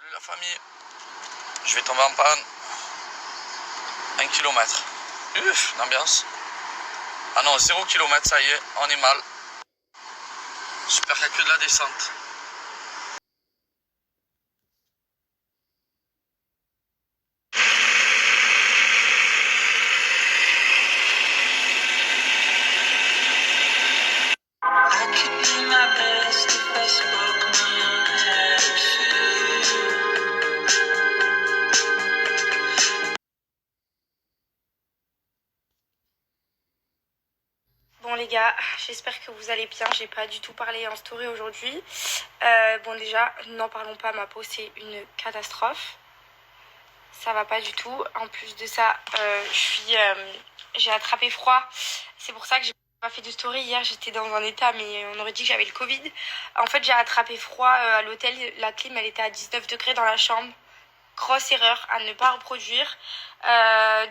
Salut la famille, je vais tomber en panne. 1 km. L'ambiance. Ah non, 0 km, ça y est, on est mal. J'espère qu'il n'y a que de la descente. Bon les gars, j'espère que vous allez bien, j'ai pas du tout parlé en story aujourd'hui. Bon déjà, n'en parlons pas, ma peau c'est une catastrophe. Ça va pas du tout. En plus de ça, j'ai attrapé froid. C'est pour ça que j'ai pas fait de story hier, j'étais dans un état, mais on aurait dit que j'avais le Covid. En fait, j'ai attrapé froid à l'hôtel, la clim elle était à 19 degrés dans la chambre. Grosse erreur à ne pas reproduire.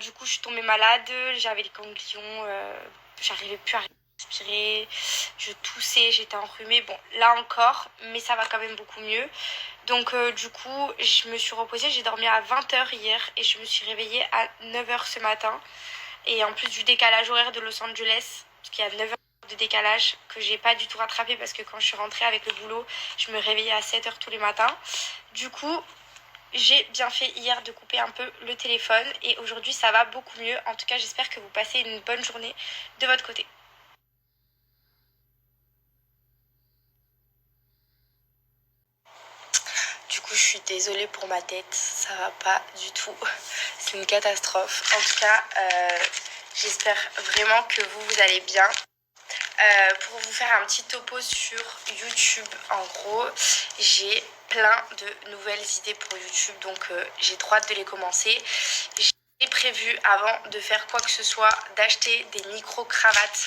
Du coup, je suis tombée malade, j'avais les ganglions, j'arrivais plus à respirer, je toussais, j'étais enrhumée. Bon, là encore, mais ça va quand même beaucoup mieux. Donc, du coup, je me suis reposée, j'ai dormi à 20h hier et je me suis réveillée à 9h ce matin. Et en plus du décalage horaire de Los Angeles, parce qu'il y a 9h de décalage que j'ai pas du tout rattrapé parce que quand je suis rentrée avec le boulot, je me réveillais à 7h tous les matins. Du coup, j'ai bien fait hier de couper un peu le téléphone et aujourd'hui ça va beaucoup mieux. En tout cas, j'espère que vous passez une bonne journée de votre côté. Du coup, je suis désolée pour ma tête, ça va pas du tout. C'est une catastrophe. En tout cas, j'espère vraiment que vous allez bien. Pour vous faire un petit topo sur YouTube, en gros, j'ai plein de nouvelles idées pour YouTube, donc j'ai trop hâte de les commencer. J'ai prévu, avant de faire quoi que ce soit, d'acheter des micro-cravates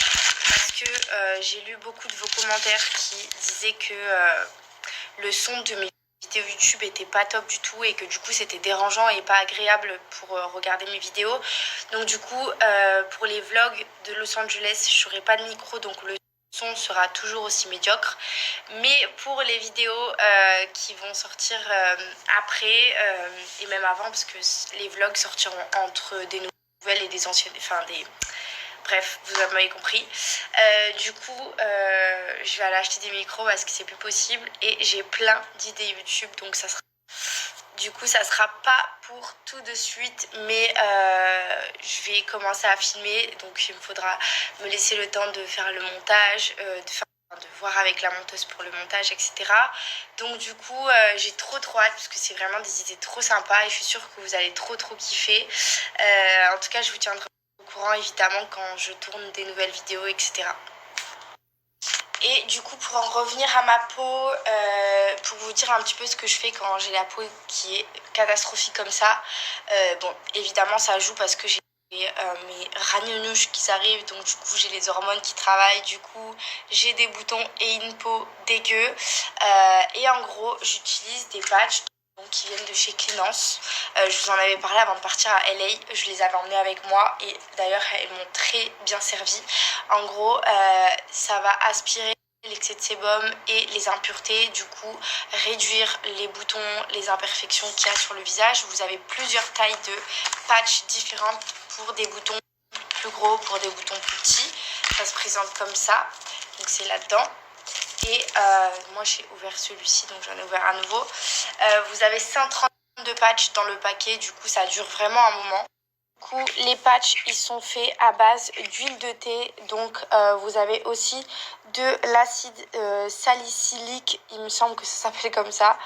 parce que j'ai lu beaucoup de vos commentaires qui disaient que le son de mes vidéos YouTube était pas top du tout et que du coup c'était dérangeant et pas agréable pour regarder mes vidéos. Donc du coup pour les vlogs de Los Angeles, je n'aurai pas de micro, donc le son sera toujours aussi médiocre. Mais pour les vidéos qui vont sortir après et même avant, parce que les vlogs sortiront entre des nouvelles et des anciennes, enfin des... Bref, vous m'avez compris. Du coup, je vais aller acheter des micros parce que c'est plus possible. Et j'ai plein d'idées YouTube. Donc ça sera... Du coup, ça sera pas pour tout de suite. Mais je vais commencer à filmer. Donc il me faudra me laisser le temps de faire le montage, de voir avec la monteuse pour le montage, etc. Donc du coup, j'ai trop hâte parce que c'est vraiment des idées trop sympas. Et je suis sûre que vous allez trop kiffer. En tout cas, je vous tiendrai courant évidemment quand je tourne des nouvelles vidéos, etc. Et du coup, pour en revenir à ma peau, pour vous dire un petit peu ce que je fais quand j'ai la peau qui est catastrophique comme ça, bon, évidemment ça joue parce que j'ai mes ragnonouches qui arrivent, donc du coup j'ai les hormones qui travaillent, du coup j'ai des boutons et une peau dégueu. Et en gros, j'utilise des patchs qui viennent de chez Clénance. Je vous en avais parlé avant de partir à LA, je les avais emmenés avec moi et d'ailleurs elles m'ont très bien servi. En gros, ça va aspirer l'excès de sébum et les impuretés, du coup réduire les boutons, les imperfections qu'il y a sur le visage. Vous avez plusieurs tailles de patchs différentes pour des boutons plus gros, pour des boutons plus petits. Ça se présente comme ça, donc c'est là-dedans. Et moi j'ai ouvert celui-ci, donc j'en ai ouvert un nouveau. Vous avez 132 patchs dans le paquet, du coup ça dure vraiment un moment. Du coup, les patchs, ils sont faits à base d'huile de thé. Donc, vous avez aussi de l'acide salicylique. Il me semble que ça s'appelle comme ça.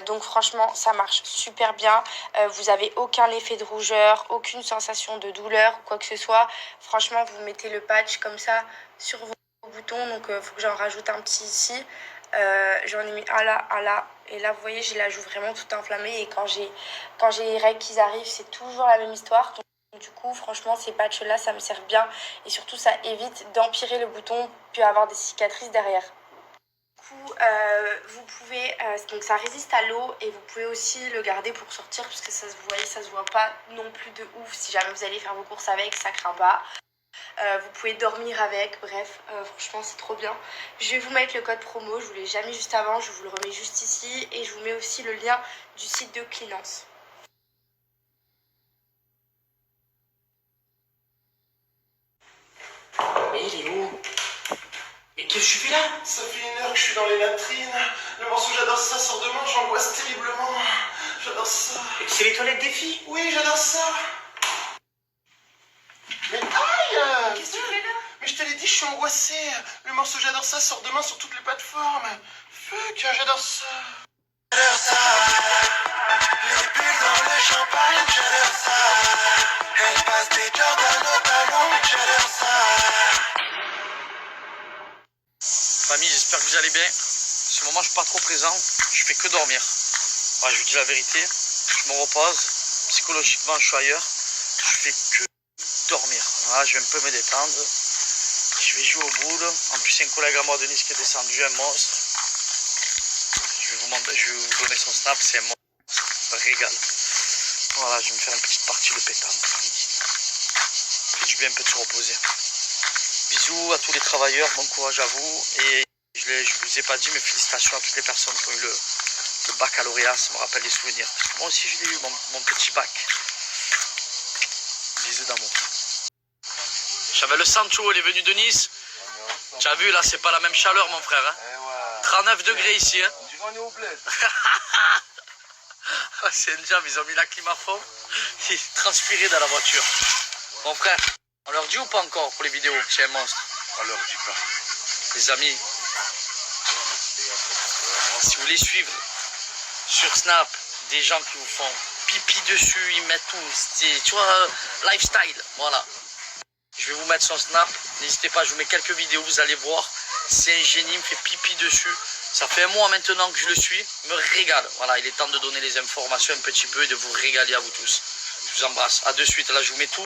Donc, franchement, ça marche super bien. Vous avez aucun effet de rougeur, aucune sensation de douleur ou quoi que ce soit. Franchement, vous mettez le patch comme ça sur vos boutons. Donc, il faut que j'en rajoute un petit ici. J'en ai mis un là, et là vous voyez j'ai la joue vraiment toute inflammée, et quand j'ai les règles qui arrivent c'est toujours la même histoire. Donc du coup franchement ces patchs là ça me sert bien, et surtout ça évite d'empirer le bouton puis avoir des cicatrices derrière. Du coup vous pouvez donc ça résiste à l'eau, et vous pouvez aussi le garder pour sortir parce que ça, vous voyez ça se voit pas non plus de ouf. Si jamais vous allez faire vos courses avec, ça craint pas. Vous pouvez dormir avec, bref, franchement c'est trop bien. Je vais vous mettre le code promo, je vous l'ai déjà mis juste avant, je vous le remets juste ici et je vous mets aussi le lien du site de Clénance. Mais il est où? Mais qu'est-ce que je fais là? Ça fait 1 heure que je suis dans les latrines. Le morceau J'adore ça sort demain, j'angoisse terriblement. J'adore ça. C'est les toilettes des filles? Oui, j'adore ça. Mais aïe! Qu'est-ce que tu fais là? Mais je te l'ai dit, je suis angoissé. Le morceau J'adore ça sort demain sur toutes les plateformes. Fuck, j'adore ça. J'adore ça. Les bulles dans le champagne, j'adore ça. Elle passe des Jordan au talon, j'adore ça. Famille, j'espère que vous allez bien. Ce moment, je suis pas trop présent. Je fais que dormir. Voilà, je vous dis la vérité. Je me repose. Psychologiquement, je suis ailleurs. Je fais que dormir. Voilà, je vais un peu me détendre. Je vais jouer au boule. En plus, il y a un collègue à moi de Nice qui est descendu, un monstre. Je vais vous donner son snap. C'est un monstre. Régal. Voilà, je vais me faire une petite partie de pétanque. Ça fait du bien un peu de se reposer. Bisous à tous les travailleurs, bon courage à vous. Et je vous ai pas dit, mais félicitations à toutes les personnes qui ont eu le baccalauréat, ça me rappelle des souvenirs. Parce que moi aussi je l'ai eu, mon petit bac. Bisous d'amour. J'avais le Sancho, il est venu de Nice. Tu as vu, là c'est pas la même chaleur mon frère. Hein. 39 degrés ici. Hein. On dirait on est au bled. C'est une job, ils ont mis la clim à fond. Ils transpiraient dans la voiture. Mon frère, on leur dit ou pas encore pour les vidéos que c'est un monstre? On leur dit pas. Les amis, si vous voulez suivre sur Snap des gens qui vous font pipi dessus, ils mettent tout, tu vois, lifestyle, voilà. Je vais vous mettre son Snap, n'hésitez pas, je vous mets quelques vidéos, vous allez voir. C'est un génie, il me fait pipi dessus. Ça fait un mois maintenant que je le suis, il me régale. Voilà, il est temps de donner les informations un petit peu et de vous régaler à vous tous. Je vous embrasse, à de suite, là je vous mets tout.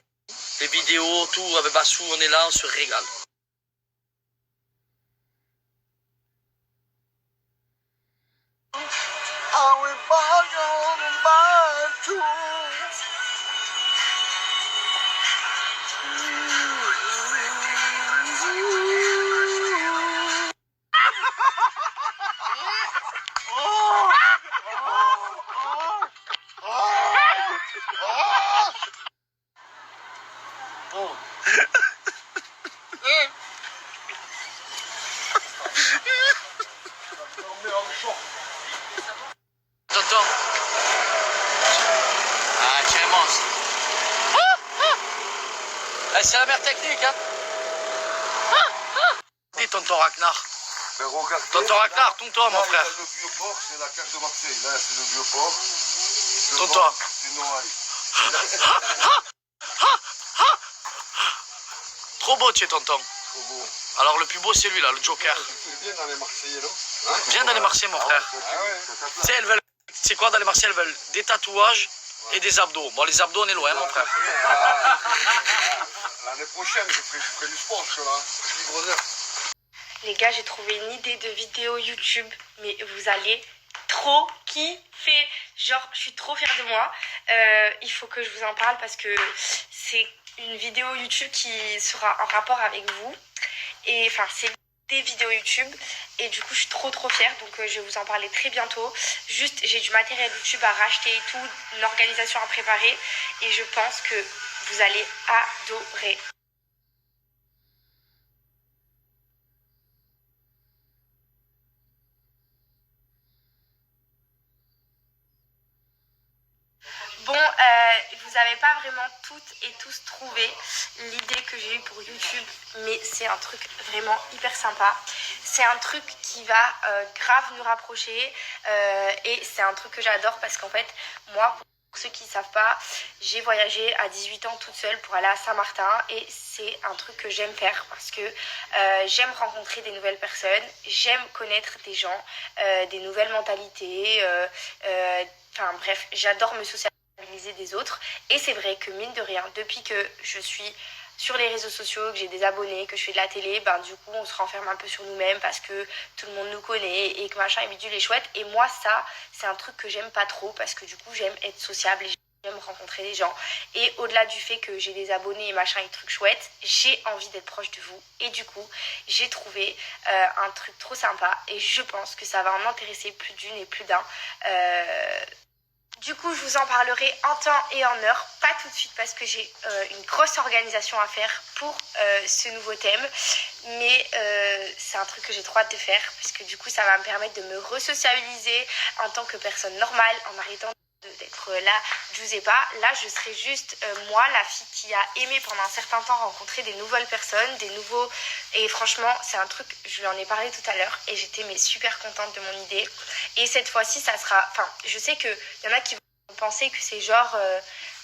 Les vidéos, tout avec Bassou, on est là, on se régale. Tonton. Ah, tiens, monstre. Eh, c'est la meilleure technique, hein. Dis, tonton Ragnar. Ben regardez. Tonton Ragnar, tourne-toi, mon frère. Le vieux port, c'est la carte de Marseille. Là, c'est le vieux port. Tourne-toi. C'est Noailles. Trop beau, tu es, tonton. Trop beau. Alors, le plus beau, c'est lui, là, le Joker. Tu fais bien dans les Marseillais, non? Hein? Viens dans les Marseillais, mon frère. Ah ouais. Tu sais, elles veulent. C'est quoi dans les Marseillais? Elles veulent des tatouages et des abdos. Bon, les abdos, on est loin, mon frère. L'année prochaine, je ferai du sport, je suis là. Libre. Les gars, j'ai trouvé une idée de vidéo YouTube, mais vous allez trop kiffer. Genre, je suis trop fière de moi. Il faut que je vous en parle parce que c'est une vidéo YouTube qui sera en rapport avec vous. Et enfin, c'est des vidéos YouTube. Et du coup, je suis trop fière. Donc, je vais vous en parler très bientôt. Juste, j'ai du matériel YouTube à racheter et tout, une organisation à préparer. Et je pense que vous allez adorer. Bon, vous n'avez pas vraiment toutes et tous trouvé l'idée que j'ai eue pour YouTube, mais c'est un truc vraiment hyper sympa. C'est un truc qui va grave nous rapprocher et c'est un truc que j'adore parce qu'en fait, moi, pour ceux qui ne savent pas, j'ai voyagé à 18 ans toute seule pour aller à Saint-Martin et c'est un truc que j'aime faire parce que j'aime rencontrer des nouvelles personnes, j'aime connaître des gens, des nouvelles mentalités, enfin bref, j'adore me socialiser des autres et c'est vrai que mine de rien depuis que je suis sur les réseaux sociaux, que j'ai des abonnés, que je fais de la télé, ben du coup on se renferme un peu sur nous-mêmes parce que tout le monde nous connaît et que machin et bidule est chouette et moi ça c'est un truc que j'aime pas trop parce que du coup j'aime être sociable et j'aime rencontrer des gens. Et au-delà du fait que j'ai des abonnés et machin et trucs chouettes, j'ai envie d'être proche de vous. Et du coup, j'ai trouvé un truc trop sympa. Et je pense que ça va en intéresser plus d'une et plus d'un. Du coup, je vous en parlerai en temps et en heure. Pas tout de suite parce que j'ai une grosse organisation à faire pour ce nouveau thème. Mais c'est un truc que j'ai trop hâte de faire. Parce que du coup, ça va me permettre de me resociabiliser en tant que personne normale en arrêtant d'être là, je vous ai pas. Là, je serai juste moi, la fille qui a aimé pendant un certain temps rencontrer des nouvelles personnes, des nouveaux... Et franchement, c'est un truc, je lui en ai parlé tout à l'heure et j'étais mais super contente de mon idée. Et cette fois-ci, ça sera... Enfin, je sais qu'il y en a qui vont penser que c'est genre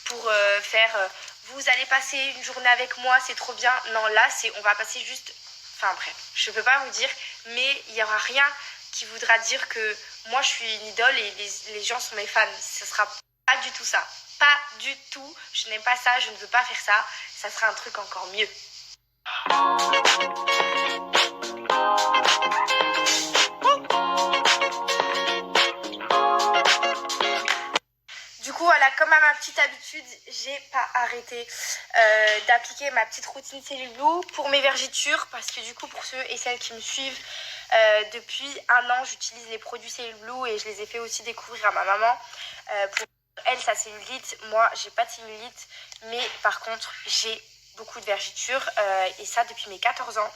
pour faire... vous allez passer une journée avec moi, c'est trop bien. Non, là, c'est on va passer juste... Enfin bref, je peux pas vous dire, mais il y aura rien qui voudra dire que moi je suis une idole et les gens sont mes fans. Ce sera pas du tout ça. Pas du tout. Je n'aime pas ça, je ne veux pas faire ça. Ça sera un truc encore mieux. Du coup, voilà, comme à ma petite habitude, j'ai pas arrêté d'appliquer ma petite routine Cellule Blue pour mes vergitures. Parce que du coup, pour ceux et celles qui me suivent, depuis 1 an, j'utilise les produits Cellule Blue et je les ai fait aussi découvrir à ma maman. Pour elle, sa cellulite, moi, j'ai pas de cellulite, mais par contre, j'ai beaucoup de vergitures et ça depuis mes 14 ans.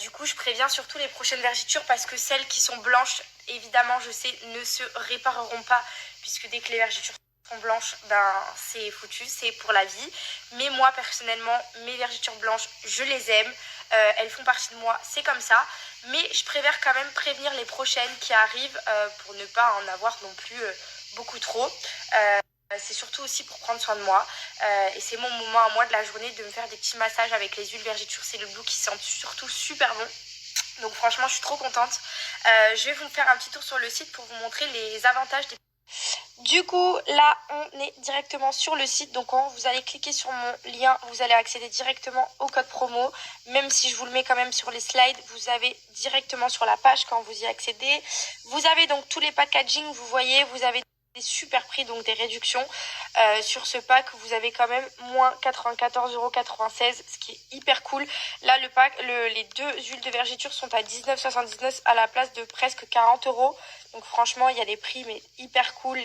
Du coup, je préviens surtout les prochaines vergitures parce que celles qui sont blanches, évidemment, je sais, ne se répareront pas puisque dès que les vergitures sont blanches, ben c'est foutu, c'est pour la vie. Mais moi, personnellement, mes vergitures blanches, je les aime. Elles font partie de moi, c'est comme ça. Mais je préfère quand même prévenir les prochaines qui arrivent pour ne pas en avoir non plus beaucoup trop. C'est surtout aussi pour prendre soin de moi. Et c'est mon moment à moi de la journée de me faire des petits massages avec les huiles vergitures Cellule Blue qui sentent surtout super bon. Donc franchement, je suis trop contente. Je vais vous faire un petit tour sur le site pour vous montrer les avantages des... Du coup, là, on est directement sur le site. Donc, quand vous allez cliquer sur mon lien, vous allez accéder directement au code promo. Même si je vous le mets quand même sur les slides, vous avez directement sur la page quand vous y accédez. Vous avez donc tous les packaging, vous voyez, vous avez des super prix, donc des réductions sur ce pack. Vous avez quand même moins 94,96 €, ce qui est hyper cool. Là, le pack, les 2 huiles de vergiture sont à 19,79 € à la place de presque 40 €. Donc franchement, il y a des prix mais hyper cool.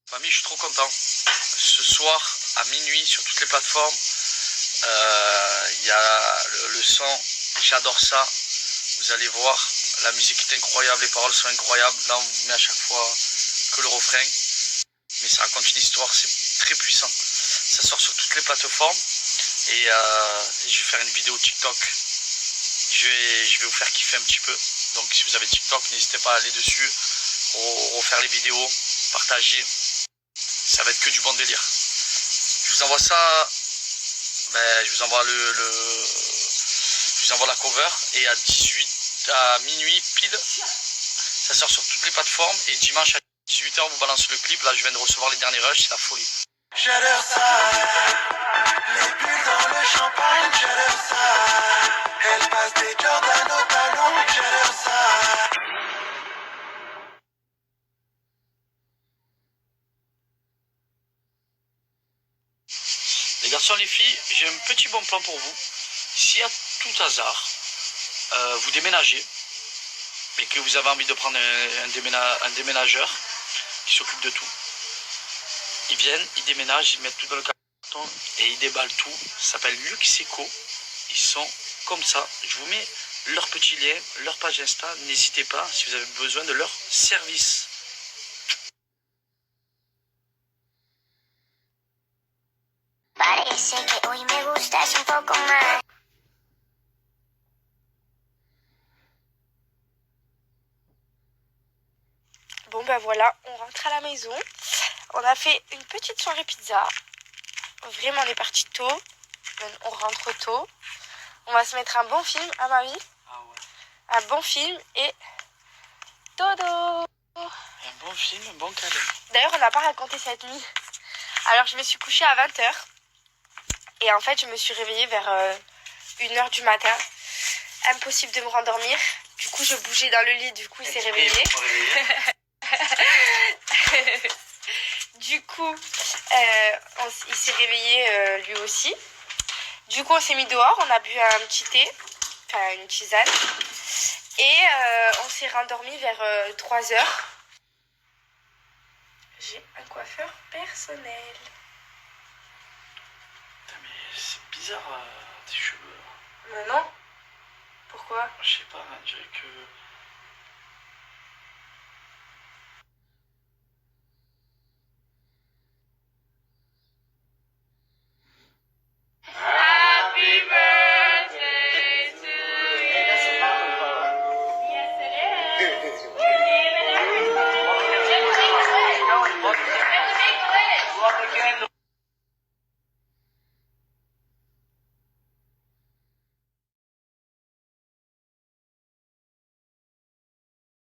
Famille, je suis trop content. Ce soir, à minuit, sur toutes les plateformes, il y a le son. J'adore ça. Vous allez voir, la musique est incroyable, les paroles sont incroyables. Là, on vous met à chaque fois que le refrain. Mais ça raconte une histoire, c'est très puissant. Ça sort sur toutes les plateformes. Et je vais faire une vidéo TikTok. Je vais vous faire kiffer un petit peu. Donc si vous avez TikTok, n'hésitez pas à aller dessus, refaire les vidéos, partager. Ça va être que du bon délire. Je vous envoie ça. Je vous envoie je vous envoie la cover. Et à minuit pile, ça sort sur toutes les plateformes. Et dimanche à 18 h, vous balancez le clip. Là, je viens de recevoir les derniers rushs, c'est la folie. J'adore ça, les bulles dans le champagne, j'adore ça. Elle passe des Jordan au talon, j'adore ça. Les garçons, les filles, j'ai un petit bon plan pour vous. Si à tout hasard, vous déménagez, mais que vous avez envie de prendre un déménageur qui s'occupe de tout, ils viennent, ils déménagent, ils mettent tout dans le carton et ils déballent tout. Ça s'appelle Luxeco. Ils sont comme ça. Je vous mets leur petit lien, leur page Insta. N'hésitez pas si vous avez besoin de leur service. Parece que hoy me gustas un poco más. Bon bah voilà, on rentre à la maison. On a fait une petite soirée pizza. Vraiment, on est parti tôt. On rentre tôt. On va se mettre un bon film, à ma vie. Ah ouais. Un bon film et dodo. Un bon film, un bon câlin. D'ailleurs, on n'a pas raconté cette nuit. Alors, je me suis couchée à 20 h. Et en fait, je me suis réveillée vers 1 h du matin. Impossible de me rendormir. Du coup, coup, je bougeais dans le lit, du coup, il s'est réveillé. Du coup, il s'est réveillé lui aussi. Du coup, on s'est mis dehors, on a bu un petit thé, enfin une tisane. Et on s'est rendormi vers 3 heures. J'ai un coiffeur personnel. Putain, mais c'est bizarre tes cheveux. Mais non. Pourquoi? Je sais pas, on dirait que